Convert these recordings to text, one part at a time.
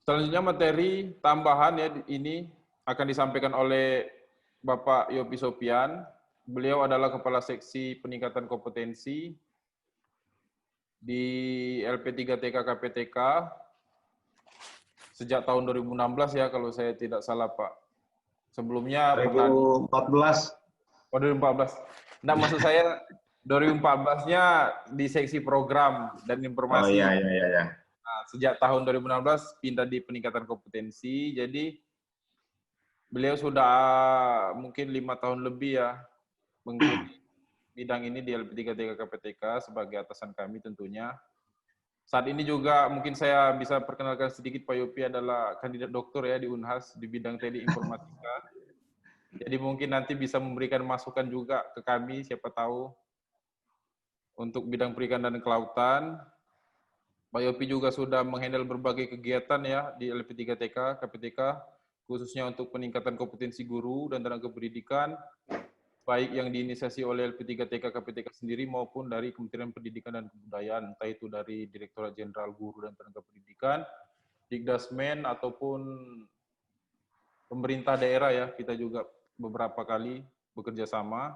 Selanjutnya materi tambahan ya ini akan disampaikan oleh Bapak Yopi Sopian. Beliau adalah Kepala Seksi Peningkatan Kompetensi di LP3TK KPTK sejak tahun 2016 ya kalau saya tidak salah Pak. Sebelumnya pernah 2014. Oh 2014. Nah maksud saya 2014-nya di seksi program dan Oh informasi. iya, iya, iya. Nah, sejak tahun 2016 pindah di peningkatan kompetensi. Jadi beliau sudah mungkin 5 tahun lebih ya mengikuti bidang ini di LP3TK KPTK sebagai atasan kami tentunya. Saat ini juga mungkin saya bisa perkenalkan sedikit Pak Yopi adalah kandidat doktor ya di Unhas di bidang teknik informatika. Jadi mungkin nanti bisa memberikan masukan juga ke kami siapa tahu untuk bidang perikanan dan kelautan. Pak Yopi juga sudah menghandle berbagai kegiatan ya di LP3TK KPTK khususnya untuk peningkatan kompetensi guru dan tenaga pendidikan baik yang diinisiasi oleh LP3TK KPTK sendiri maupun dari Kementerian Pendidikan dan Kebudayaan, entah itu dari Direktorat Jenderal Guru dan Tenaga Pendidikan, Dikdasmen, ataupun pemerintah daerah ya, kita juga beberapa kali bekerja sama.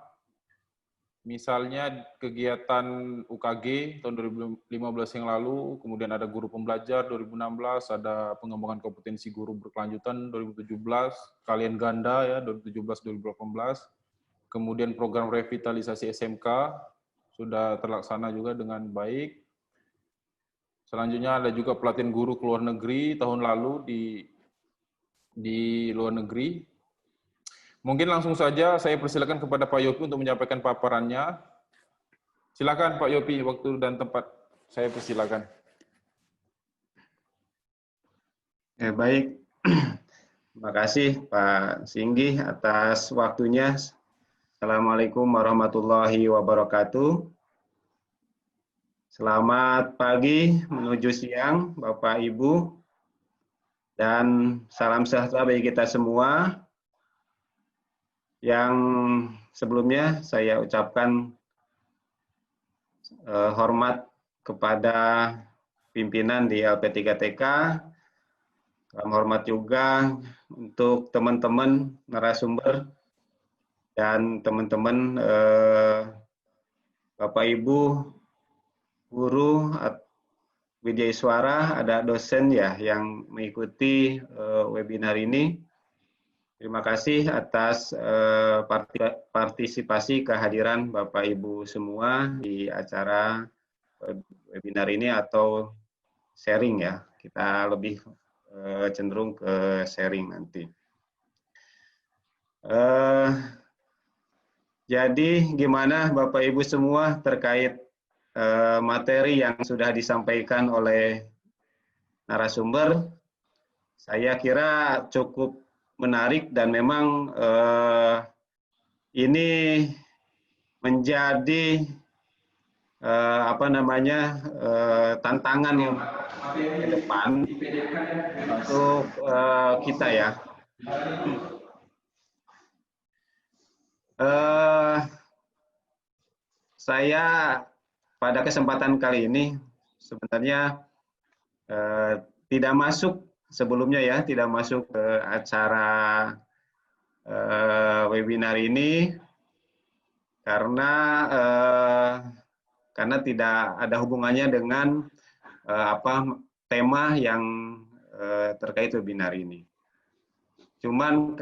Misalnya kegiatan UKG tahun 2015 yang lalu, kemudian ada guru pembelajar 2016, ada pengembangan kompetensi guru berkelanjutan 2017, kalian ganda ya 2017-2018, kemudian program revitalisasi SMK sudah terlaksana juga dengan baik. Selanjutnya ada juga pelatihan guru ke luar negeri tahun lalu di luar negeri. Mungkin langsung saja saya persilakan kepada Pak Yopi untuk menyampaikan paparannya. Silakan Pak Yopi, waktu dan tempat saya persilakan. Ya, baik. Terima kasih Pak Singgi atas waktunya. Assalamualaikum warahmatullahi wabarakatuh. Selamat pagi menuju siang Bapak Ibu. Dan salam sejahtera bagi kita semua. Yang sebelumnya saya ucapkan hormat kepada pimpinan di LP3TK. Salam hormat juga untuk teman-teman narasumber dan teman-teman Bapak Ibu guru Widya Iswara, ada dosen ya yang mengikuti webinar ini. Terima kasih atas partisipasi kehadiran Bapak Ibu semua di acara webinar ini atau sharing ya. Kita lebih cenderung ke sharing nanti. Jadi gimana Bapak Ibu semua terkait materi yang sudah disampaikan oleh narasumber? Saya kira cukup menarik dan memang ini menjadi tantangan yang ke depan untuk kita ya. Saya pada kesempatan kali ini sebenarnya tidak masuk sebelumnya ya, tidak masuk ke acara webinar ini karena tidak ada hubungannya dengan tema yang terkait webinar ini. Cuman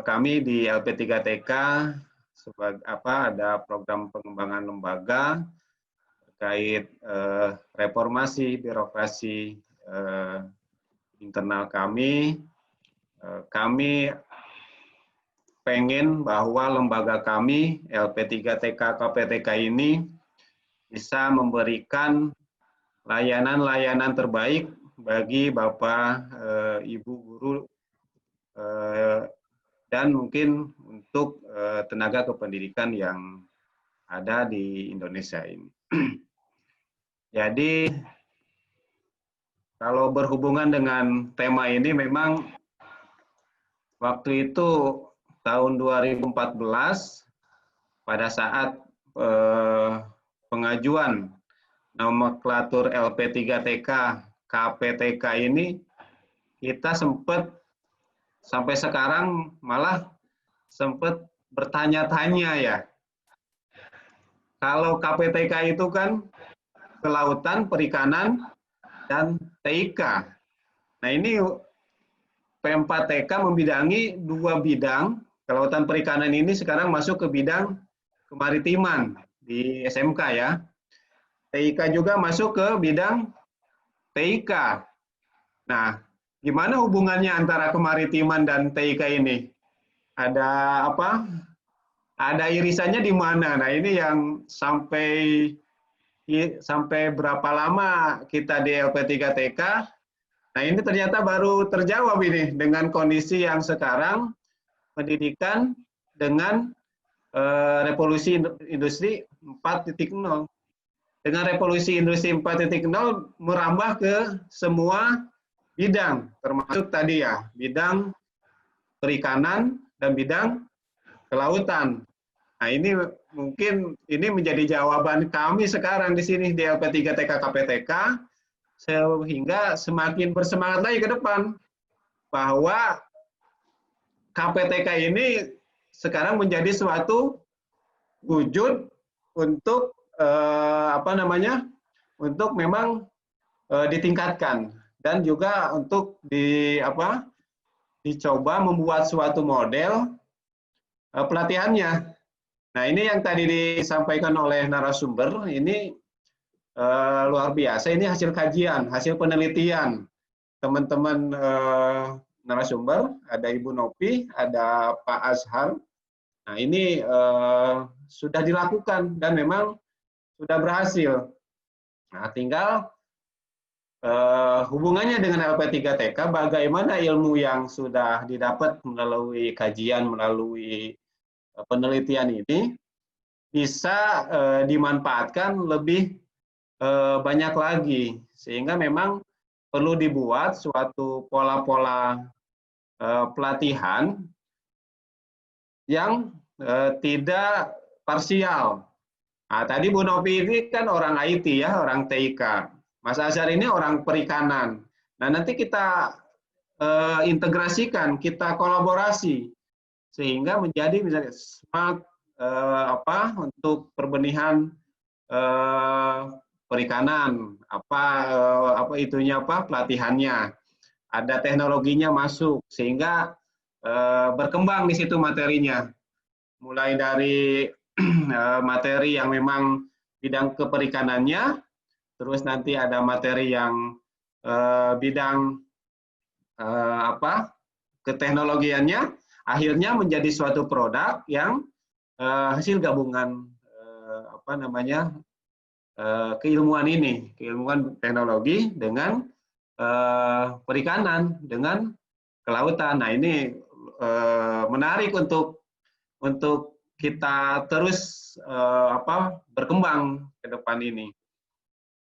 kami di LP3TK ada program pengembangan lembaga terkait reformasi birokrasi internal kami. Kami pengen bahwa lembaga kami LP3TK KPTK ini bisa memberikan layanan-layanan terbaik bagi Bapak Ibu guru dan mungkin untuk tenaga kependidikan yang ada di Indonesia ini. Jadi kalau berhubungan dengan tema ini memang waktu itu tahun 2014 pada saat pengajuan nomenklatur LP3TK KPTK ini kita sempat sampai sekarang malah sempat bertanya-tanya ya. Kalau KPTK itu kan kelautan, perikanan, dan TIK. Nah ini P4TK membidangi 2 bidang. Kelautan perikanan ini sekarang masuk ke bidang kemaritiman di SMK ya. TIK juga masuk ke bidang TIK. Nah, gimana hubungannya antara kemaritiman dan TIK ini? Ada apa? Ada irisannya di mana? Nah, ini yang sampai berapa lama kita di LP3TK. Nah, ini ternyata baru terjawab ini dengan kondisi yang sekarang pendidikan dengan revolusi industri 4.0. Dengan revolusi industri 4.0 merambah ke semua bidang, termasuk tadi ya, bidang perikanan dan bidang kelautan. Nah, ini mungkin ini menjadi jawaban kami sekarang di sini di LP3TK KPTK, sehingga semakin bersemangat lagi ke depan bahwa KPTK ini sekarang menjadi suatu wujud untuk untuk memang ditingkatkan dan juga untuk dicoba membuat suatu model pelatihannya. Nah, ini yang tadi disampaikan oleh narasumber, ini luar biasa. Ini hasil kajian, hasil penelitian teman-teman narasumber. Ada Ibu Nopi, ada Pak Azhar. Nah, ini sudah dilakukan dan memang sudah berhasil. Nah, tinggal hubungannya dengan LP3TK, bagaimana ilmu yang sudah didapat melalui kajian, melalui penelitian ini bisa dimanfaatkan lebih banyak lagi, sehingga memang perlu dibuat suatu pola-pola pelatihan yang tidak parsial. Nah, tadi Bu Novi ini kan orang IT ya, orang TIK. Mas Azhar ini orang perikanan. Nah, nanti kita integrasikan, kita kolaborasi sehingga menjadi misalnya smart untuk perbenihan perikanan, pelatihannya, ada teknologinya masuk sehingga berkembang di situ materinya, mulai dari materi yang memang bidang keperikanannya, terus nanti ada materi yang bidang keteknologiannya, akhirnya menjadi suatu produk yang hasil gabungan keilmuan ini, keilmuan teknologi dengan perikanan, dengan kelautan. Nah, ini menarik untuk kita terus berkembang ke depan ini.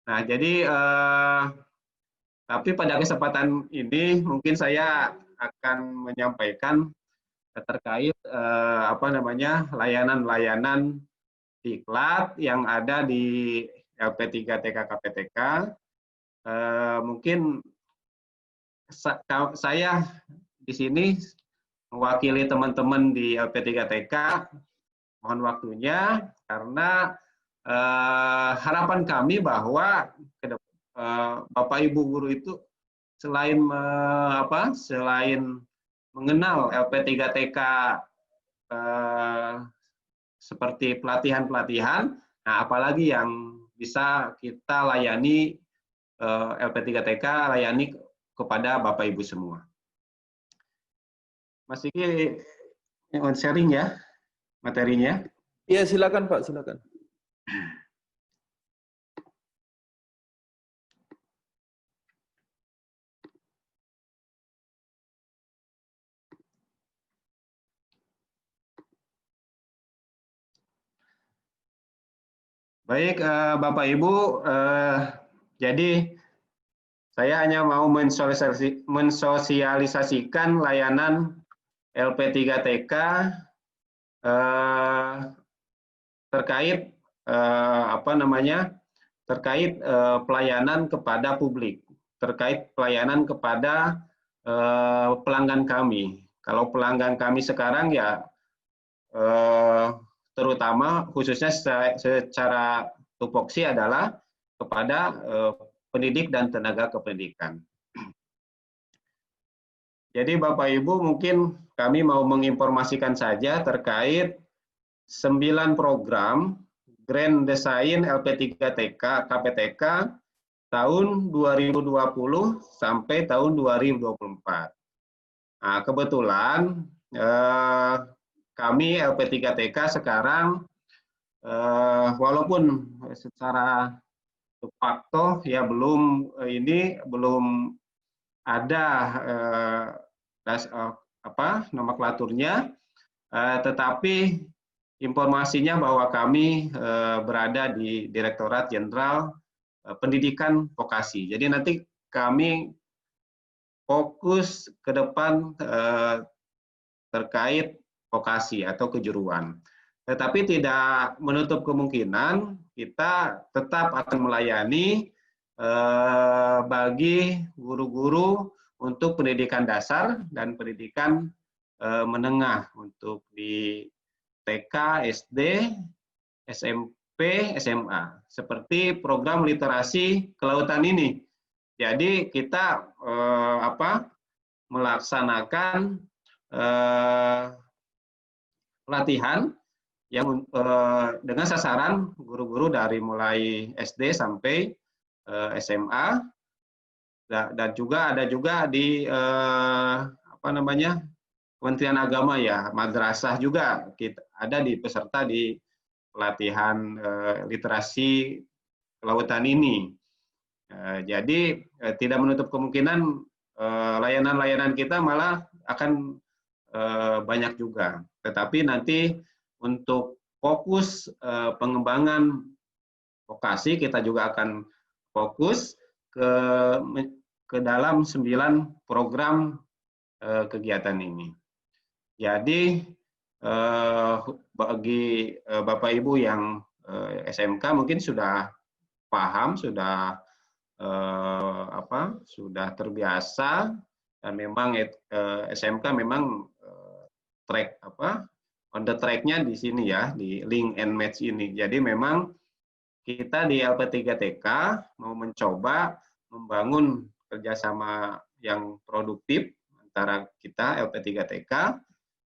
Nah, jadi tapi pada kesempatan ini mungkin saya akan menyampaikan terkait layanan-layanan diklat yang ada di LP3TK KPTK. Mungkin saya di sini mewakili teman-teman di LP3TK, mohon waktunya karena harapan kami bahwa Bapak Ibu guru itu selain mengenal LP3TK seperti pelatihan-pelatihan, nah apalagi yang bisa kita layani LP3TK layani kepada Bapak Ibu semua. Mas Iki sharing ya materinya. Iya, silakan Pak, silakan. Baik, Bapak Ibu, jadi saya hanya mau mensosialisasikan layanan LP3TK terkait terkait pelayanan kepada publik, terkait pelayanan kepada pelanggan kami. Kalau pelanggan kami sekarang ya terutama khususnya secara tupoksi adalah kepada pendidik dan tenaga kependidikan. Jadi Bapak Ibu mungkin kami mau menginformasikan saja terkait 9 program Grand Design LP3TK KPTK tahun 2020 sampai tahun 2024. Nah, kebetulan kami LP3TK sekarang walaupun secara de facto ya belum ada nomenklaturnya, tetapi informasinya bahwa kami berada di Direktorat Jenderal Pendidikan Vokasi. Jadi nanti kami fokus ke depan terkait vokasi atau kejuruan. Tetapi tidak menutup kemungkinan kita tetap akan melayani bagi guru-guru untuk pendidikan dasar dan pendidikan menengah untuk di TK, SD, SMP, SMA. Seperti program literasi kelautan ini. Jadi kita melaksanakan pelatihan yang dengan sasaran guru-guru dari mulai SD sampai SMA, dan juga ada juga di Kementerian Agama ya, madrasah juga kita ada di peserta di pelatihan literasi kelautan ini. Jadi tidak menutup kemungkinan layanan-layanan kita malah akan banyak juga. Tetapi nanti untuk fokus pengembangan vokasi kita juga akan fokus ke dalam 9 program kegiatan ini. Jadi bagi Bapak Ibu yang SMK mungkin sudah paham, sudah terbiasa, dan memang SMK memang track on the track-nya di sini ya, di link and match ini. Jadi memang kita di LP3TK mau mencoba membangun kerjasama yang produktif antara kita LP3TK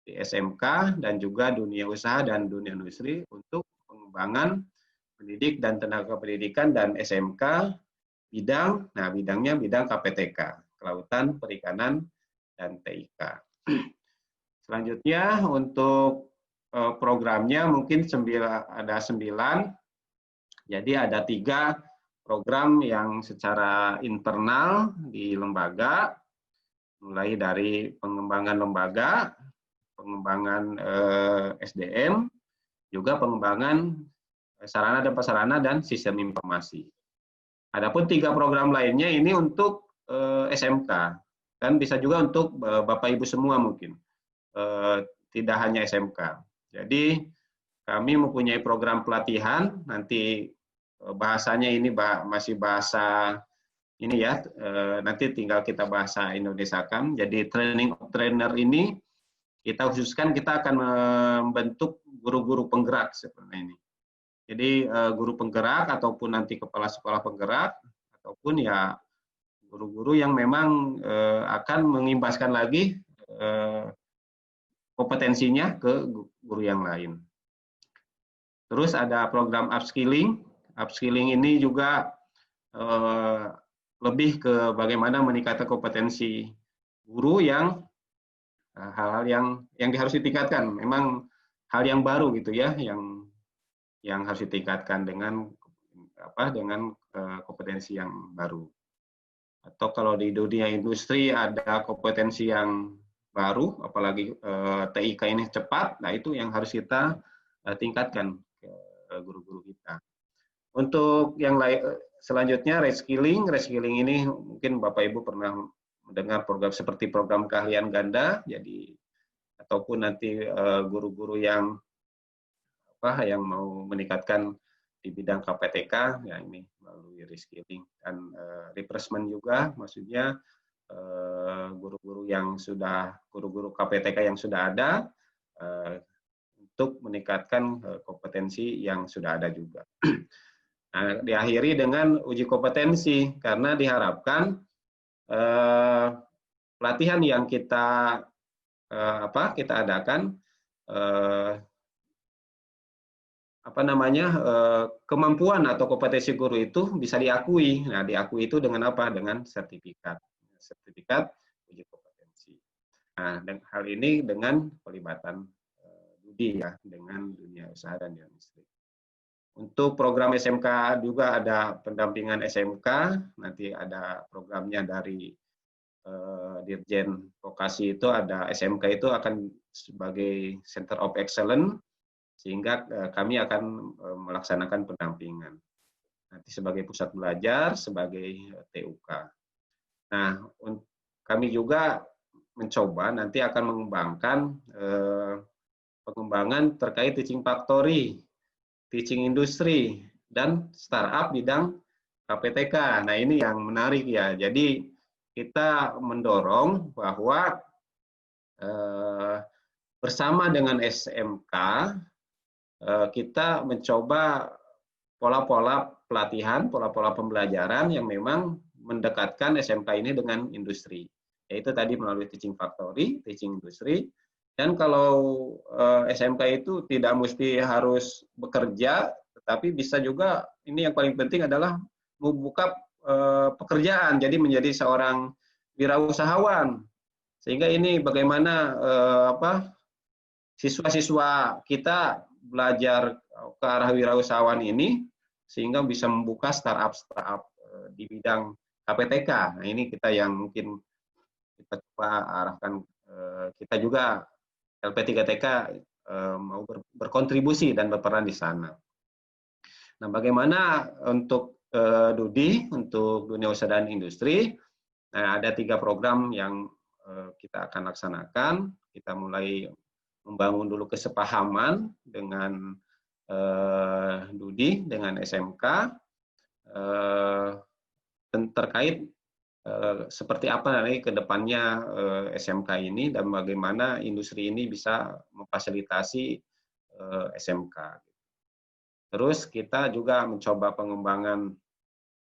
di SMK dan juga dunia usaha dan dunia industri untuk pengembangan pendidik dan tenaga pendidikan dan SMK bidangnya bidang KPTK, Kelautan, Perikanan, dan TIK. Selanjutnya untuk programnya mungkin ada 9, jadi ada 3 program yang secara internal di lembaga, mulai dari pengembangan lembaga, pengembangan SDM, juga pengembangan sarana dan prasarana dan sistem informasi. Adapun 3 program lainnya ini untuk SMK, dan bisa juga untuk Bapak Ibu semua mungkin, tidak hanya SMK. Jadi kami mempunyai program pelatihan, nanti bahasanya ini masih bahasa ini ya, nanti tinggal kita bahasa Indonesiakan. Jadi training of trainer ini kita khususkan, kita akan membentuk guru-guru penggerak seperti ini. Jadi guru penggerak ataupun nanti kepala sekolah penggerak, ataupun ya guru-guru yang memang akan mengimbaskan lagi kompetensinya ke guru yang lain. Terus ada program upskilling. Upskilling ini juga lebih ke bagaimana meningkatkan kompetensi guru yang hal-hal yang harus ditingkatkan. Memang hal yang baru gitu ya, yang harus ditingkatkan dengan kompetensi yang baru. Atau kalau di dunia industri ada kompetensi yang baru, apalagi TIK ini cepat, nah itu yang harus kita tingkatkan ke guru-guru kita. Untuk yang lain selanjutnya reskilling ini mungkin Bapak Ibu pernah mendengar program seperti program keahlian ganda, jadi ataupun nanti guru-guru yang mau meningkatkan di bidang KPTK, ya ini melalui reskilling dan refreshment juga, maksudnya guru-guru yang sudah, guru-guru KPTK yang sudah ada, untuk meningkatkan kompetensi yang sudah ada juga. Nah, diakhiri dengan uji kompetensi, karena diharapkan pelatihan yang kita kita adakan, kemampuan atau kompetensi guru itu bisa diakui. Nah, diakui itu dengan apa? Dengan sertifikat uji kompetensi. Nah, hal ini dengan pelibatan Dudi ya, dengan dunia usaha dan industri. Untuk program SMK juga ada pendampingan SMK, nanti ada programnya dari Dirjen Vokasi, itu ada SMK itu akan sebagai Center of Excellence, sehingga kami akan melaksanakan pendampingan. Nanti sebagai pusat belajar, sebagai TUK. Nah, kami juga mencoba nanti akan mengembangkan pengembangan terkait teaching factory, teaching industri, dan startup bidang KPTK. Nah, ini yang menarik ya. Jadi kita mendorong bahwa bersama dengan SMK kita mencoba pola-pola pelatihan, pola-pola pembelajaran yang memang mendekatkan SMK ini dengan industri. Yaitu tadi melalui teaching factory, teaching industri. Dan kalau SMK itu tidak mesti harus bekerja, tetapi bisa juga, ini yang paling penting adalah membuka pekerjaan, jadi menjadi seorang wirausahawan. Sehingga ini bagaimana siswa-siswa kita belajar ke arah wirausahawan ini, sehingga bisa membuka startup di bidang KPTK. Nah, ini kita yang mungkin kita coba arahkan, kita juga LP3TK mau berkontribusi dan berperan di sana. Nah, bagaimana untuk Dudi, untuk dunia usaha dan industri? Nah, ada 3 program yang kita akan laksanakan. Kita mulai membangun dulu kesepahaman dengan Dudi, dengan SMK, terkait seperti apa nanti ke depannya SMK ini, dan bagaimana industri ini bisa memfasilitasi SMK. Terus kita juga mencoba pengembangan,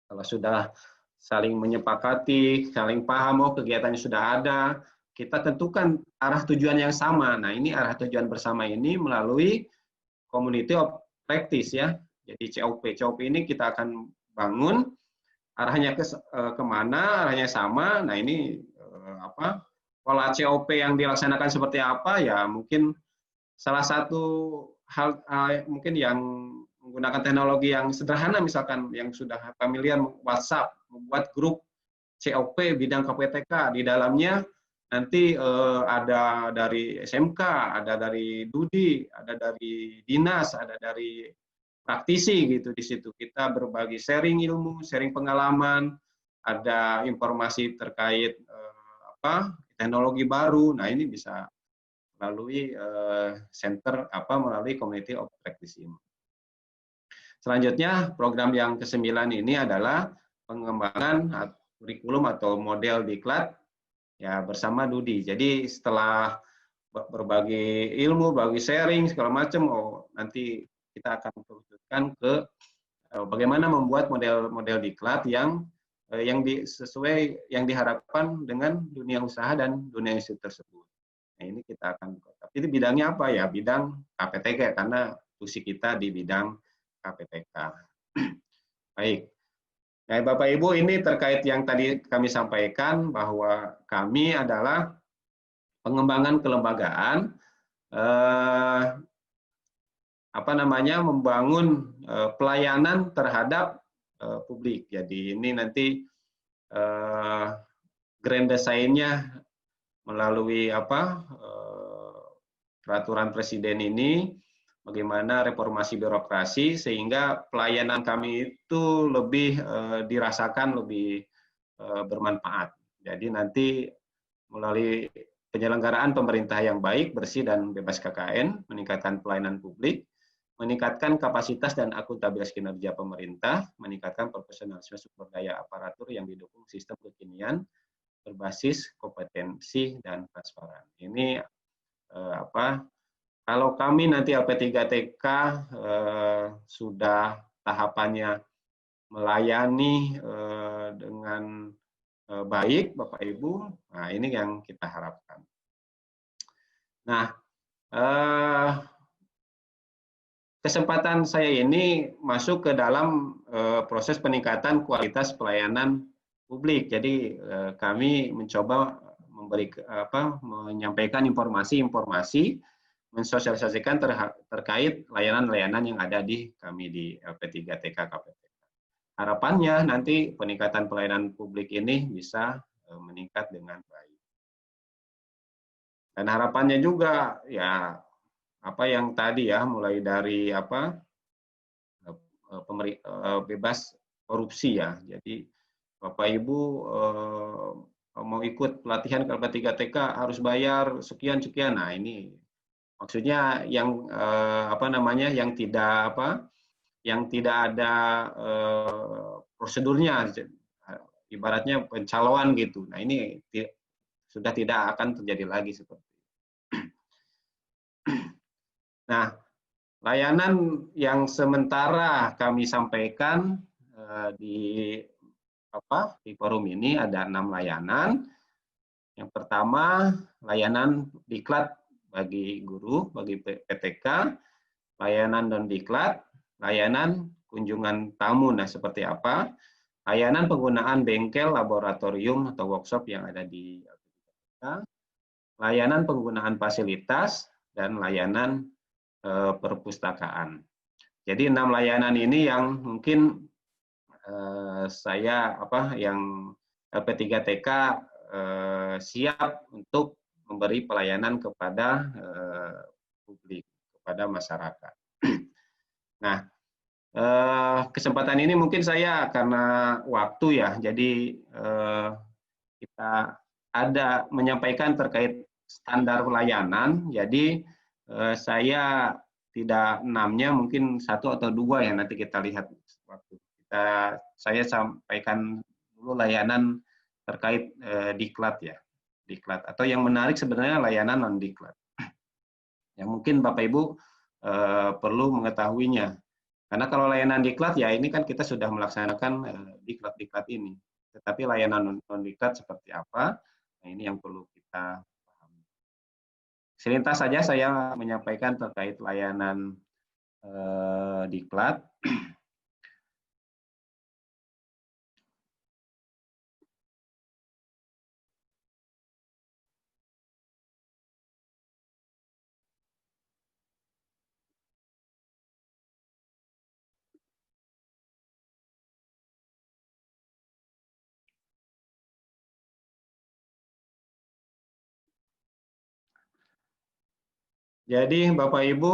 kalau sudah saling menyepakati, saling paham, kegiatannya sudah ada, kita tentukan arah tujuan yang sama. Nah, ini arah tujuan bersama ini melalui Community of Practice ya. Jadi COP. COP ini kita akan bangun, arahnya kemana, arahnya sama. Nah, ini pola COP yang dilaksanakan seperti apa ya, mungkin salah satu hal mungkin yang menggunakan teknologi yang sederhana, misalkan yang sudah familiar, WhatsApp, membuat grup COP bidang KPTK. Di dalamnya nanti ada dari SMK, ada dari Dudi, ada dari dinas, ada dari praktisi gitu. Di situ kita berbagi sharing ilmu, sharing pengalaman, ada informasi terkait teknologi baru. Nah, ini bisa melalui center melalui Community of Practice ini. Selanjutnya, program yang ke-9 ini adalah pengembangan kurikulum atau model diklat ya bersama Dudi. Jadi setelah berbagi ilmu, bagi sharing segala macam, nanti kita akan teruskan ke bagaimana membuat model-model diklat yang sesuai yang diharapkan dengan dunia usaha dan dunia industri tersebut. Nah, ini kita akan, tapi ini bidangnya apa ya? Bidang KPTK, karena fungsi kita di bidang KPTK. Baik. Nah, Bapak Ibu, ini terkait yang tadi kami sampaikan, bahwa kami adalah pengembangan kelembagaan, membangun pelayanan terhadap publik. Jadi ini nanti grand design-nya melalui peraturan presiden ini, bagaimana reformasi birokrasi sehingga pelayanan kami itu lebih dirasakan lebih bermanfaat. Jadi nanti melalui penyelenggaraan pemerintah yang baik, bersih, dan bebas KKN, meningkatkan pelayanan publik, meningkatkan kapasitas dan akuntabilitas kinerja pemerintah, meningkatkan profesionalisme sumber daya aparatur yang didukung sistem kekinian, berbasis kompetensi dan transparan. Ini kalau kami nanti LP3TK sudah tahapannya melayani dengan baik, Bapak Ibu, nah ini yang kita harapkan. Nah, kesempatan saya ini masuk ke dalam proses peningkatan kualitas pelayanan publik. Jadi kami mencoba menyampaikan informasi-informasi, mensosialisasikan terkait layanan-layanan yang ada di kami di LP3TK KPTK. Harapannya nanti peningkatan pelayanan publik ini bisa meningkat dengan baik. Dan harapannya juga ya yang tadi ya, mulai dari bebas korupsi ya. Jadi Bapak Ibu mau ikut pelatihan LP3TK harus bayar sekian. Nah, ini maksudnya yang yang tidak ada prosedurnya, ibaratnya pencalonan gitu. Nah, ini sudah tidak akan terjadi lagi seperti itu. Nah, layanan yang sementara kami sampaikan di forum ini ada 6 layanan. Yang pertama, layanan diklat bagi guru, bagi PTK, layanan non-diklat, layanan kunjungan tamu. Nah, seperti apa? Layanan penggunaan bengkel, laboratorium, atau workshop yang ada di LP3TK, layanan penggunaan fasilitas, dan layanan perpustakaan. Jadi 6 layanan ini yang mungkin yang LP3TK siap untuk memberi pelayanan kepada publik, kepada masyarakat. Nah, kesempatan ini mungkin saya karena waktu ya, jadi kita ada menyampaikan terkait standar pelayanan. Jadi saya tidak 6-nya, mungkin 1 atau 2 yang nanti kita lihat waktu. Saya sampaikan dulu layanan terkait diklat ya, diklat. Atau yang menarik sebenarnya layanan non diklat. Yang mungkin Bapak Ibu perlu mengetahuinya. Karena kalau layanan diklat ya ini kan kita sudah melaksanakan diklat-diklat ini. Tetapi layanan non diklat seperti apa? Nah, ini yang perlu kita pahami. Selintas saja saya menyampaikan terkait layanan diklat. Jadi Bapak Ibu,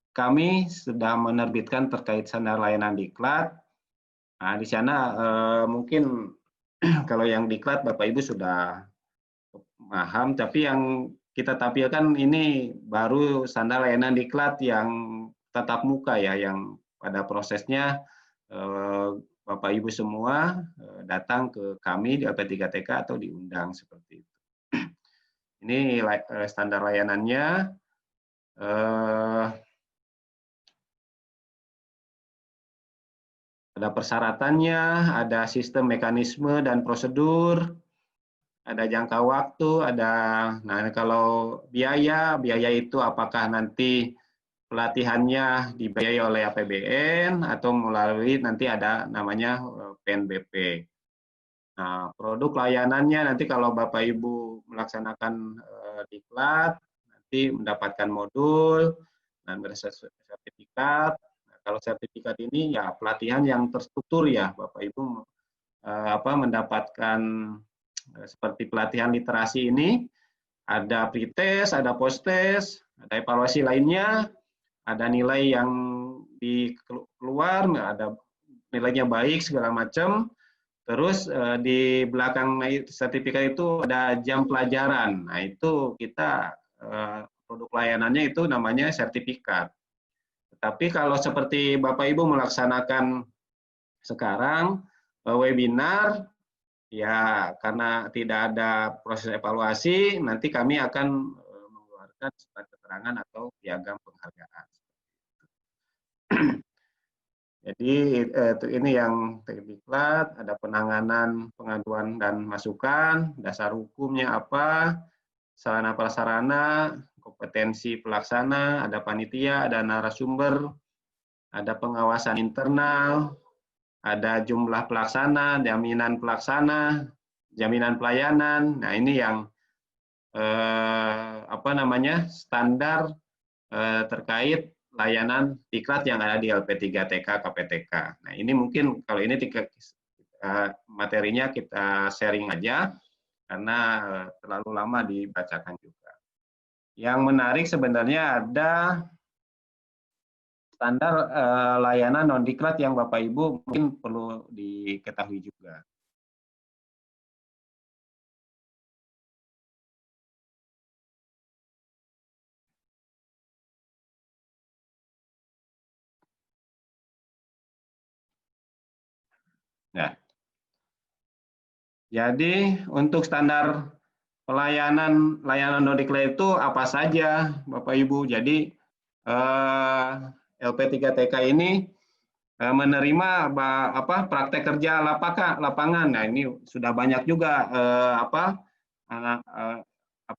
kami sudah menerbitkan terkait standar layanan diklat. Nah, di sana mungkin kalau yang diklat Bapak Ibu sudah paham, tapi yang kita tampilkan ini baru standar layanan diklat yang tatap muka ya, yang pada prosesnya Bapak Ibu semua datang ke kami di LP3TK atau diundang seperti itu. Ini standar layanannya. Ada persyaratannya, ada sistem mekanisme dan prosedur, ada jangka waktu, nah kalau biaya itu apakah nanti pelatihannya dibiayai oleh APBN atau melalui nanti ada namanya PNBP. Nah, produk layanannya nanti kalau Bapak Ibu melaksanakan diklat, nanti mendapatkan modul dan sertifikat. Nah, kalau sertifikat ini ya pelatihan yang terstruktur ya, Bapak Ibu mendapatkan seperti pelatihan literasi ini, ada pretest, ada posttest, ada evaluasi lainnya, ada nilai yang keluar, ada nilainya baik segala macam. Terus di belakang sertifikat itu ada jam pelajaran. Nah, itu kita produk layanannya itu namanya sertifikat. Tapi kalau seperti Bapak Ibu melaksanakan sekarang webinar, Ya, karena tidak ada proses evaluasi, nanti kami akan mengeluarkan surat keterangan atau piagam penghargaan. Jadi ini yang terdiklat, ada penanganan pengaduan dan masukan, dasar hukumnya apa, sarana prasarana, kompetensi pelaksana, ada panitia, ada narasumber, ada pengawasan internal, ada jumlah pelaksana, jaminan pelaksana, jaminan pelayanan. Nah, ini yang standar terkait layanan diklat yang ada di LP3TK KPTK. Nah, ini mungkin kalau ini materinya kita sharing aja karena terlalu lama dibacakan juga. Yang menarik sebenarnya ada standar layanan non diklat yang Bapak Ibu mungkin perlu diketahui juga. Nah, jadi untuk standar layanan non diklat itu apa saja, Bapak Ibu? Jadi LP3TK ini menerima praktek kerja lapangan. Nah, ini sudah banyak juga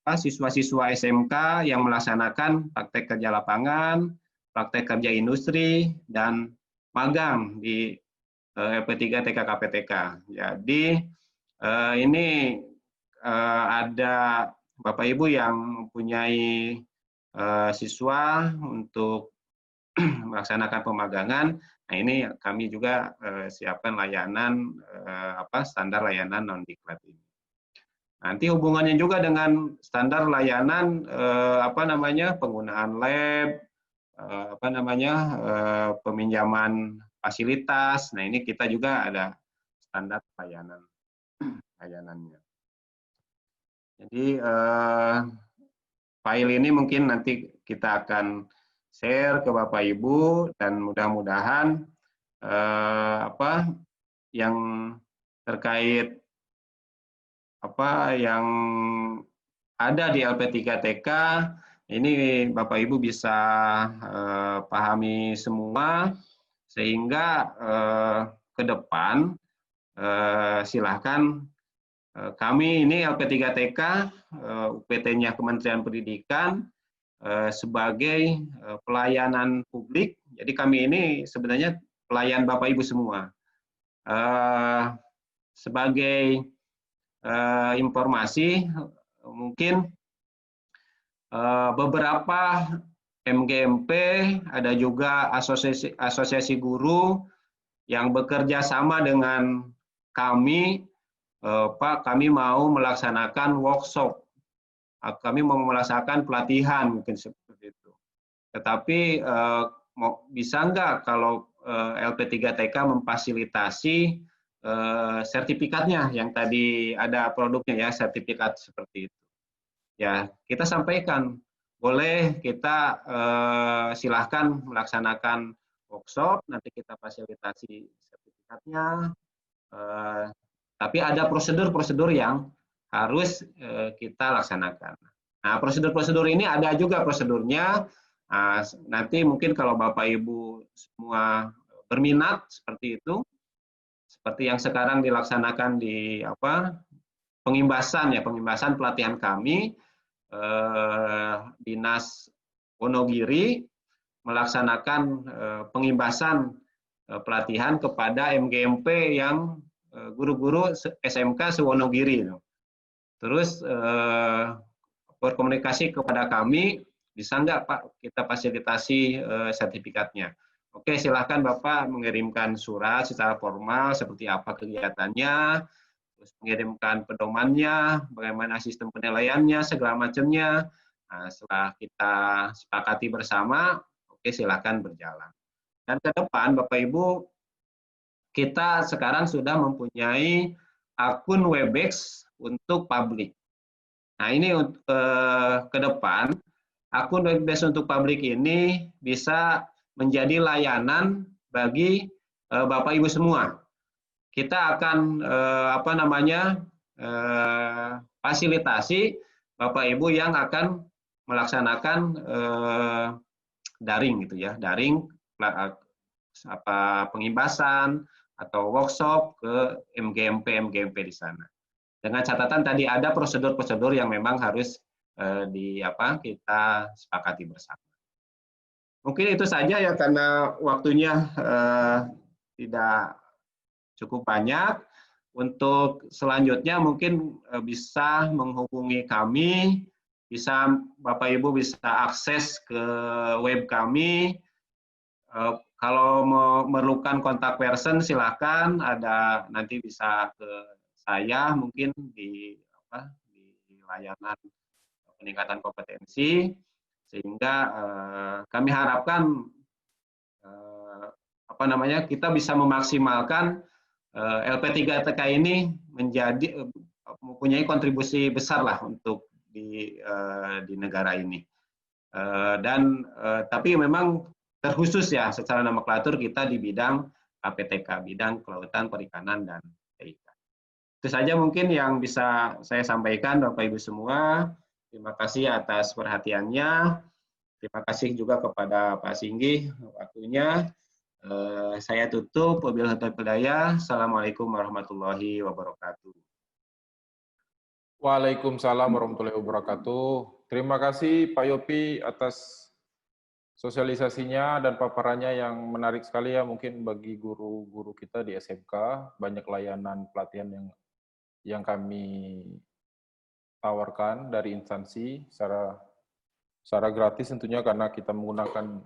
siswa-siswa SMK yang melaksanakan praktek kerja lapangan, praktek kerja industri, dan magang di LP3TK KPTK. Jadi ini ada Bapak Ibu yang mempunyai siswa untuk melaksanakan pemagangan. Nah, ini kami juga siapkan layanan standar layanan non diklat ini. Nanti hubungannya juga dengan standar layanan penggunaan lab, peminjaman fasilitas. Nah, ini kita juga ada standar layanannya. Jadi file ini mungkin nanti kita akan share ke Bapak Ibu dan mudah-mudahan yang terkait yang ada di LP3TK ini Bapak Ibu bisa pahami semua sehingga ke depan silahkan kami ini LP3TK UPT-nya Kementerian Pendidikan sebagai pelayanan publik. Jadi kami ini sebenarnya pelayan Bapak Ibu semua. Sebagai informasi, mungkin beberapa MGMP, ada juga asosiasi guru yang bekerja sama dengan kami, Pak, kami mau melaksanakan workshop, kami mau melaksanakan pelatihan, mungkin seperti itu. Tetapi bisa nggak kalau LP3TK memfasilitasi sertifikatnya yang tadi ada produknya ya, sertifikat seperti itu. Ya, kita sampaikan, boleh kita silahkan melaksanakan workshop, nanti kita fasilitasi sertifikatnya, tapi ada prosedur-prosedur yang harus kita laksanakan. Nah, prosedur-prosedur ini ada juga prosedurnya. Nanti mungkin kalau Bapak Ibu semua berminat seperti itu, seperti yang sekarang dilaksanakan di pengimbasan pelatihan kami, Dinas Wonogiri melaksanakan pengimbasan pelatihan kepada MGMP yang guru-guru SMK se-Wonogiri. Terus berkomunikasi kepada kami, bisa nggak Pak kita fasilitasi sertifikatnya. Oke, silahkan Bapak mengirimkan surat secara formal seperti apa kegiatannya, terus mengirimkan pedomannya, bagaimana sistem penilaiannya, segala macamnya. Nah, setelah kita sepakati bersama, oke silahkan berjalan. Dan ke depan Bapak Ibu, kita sekarang sudah mempunyai akun Webex untuk publik. Nah, ini ke depan, akun Webex untuk publik ini bisa menjadi layanan bagi Bapak Ibu semua. kita akan fasilitasi Bapak Ibu yang akan melaksanakan daring gitu ya, daring pengimbasan atau workshop ke MGMP di sana. Dengan catatan tadi ada prosedur-prosedur yang memang harus kita sepakati bersama. Mungkin itu saja ya karena waktunya tidak cukup banyak. Untuk selanjutnya mungkin bisa menghubungi kami, Bapak Ibu bisa akses ke web kami. Kalau memerlukan kontak person silakan, nanti bisa ke saya mungkin di layanan peningkatan kompetensi, sehingga kami harapkan kita bisa memaksimalkan LP3TK ini mempunyai kontribusi besar lah untuk di negara ini. Tapi memang terkhusus ya secara nomenklatur kita di bidang KPTK, bidang kelautan, perikanan, dan TIK. Itu saja mungkin yang bisa saya sampaikan Bapak Ibu semua. Terima kasih atas perhatiannya. Terima kasih juga kepada Pak Singgi waktunya. Saya tutup. Wabillahi taufiq wal hidayah. Assalamualaikum warahmatullahi wabarakatuh. Waalaikumsalam warahmatullahi wabarakatuh. Terima kasih Pak Yopi atas sosialisasinya dan paparannya yang menarik sekali ya, mungkin bagi guru-guru kita di SMK. Banyak layanan pelatihan yang kami tawarkan dari instansi secara gratis tentunya karena kita menggunakan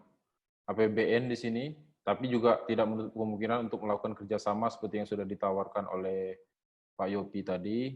APBN di sini, tapi juga tidak menutup kemungkinan untuk melakukan kerjasama seperti yang sudah ditawarkan oleh Pak Yopi tadi.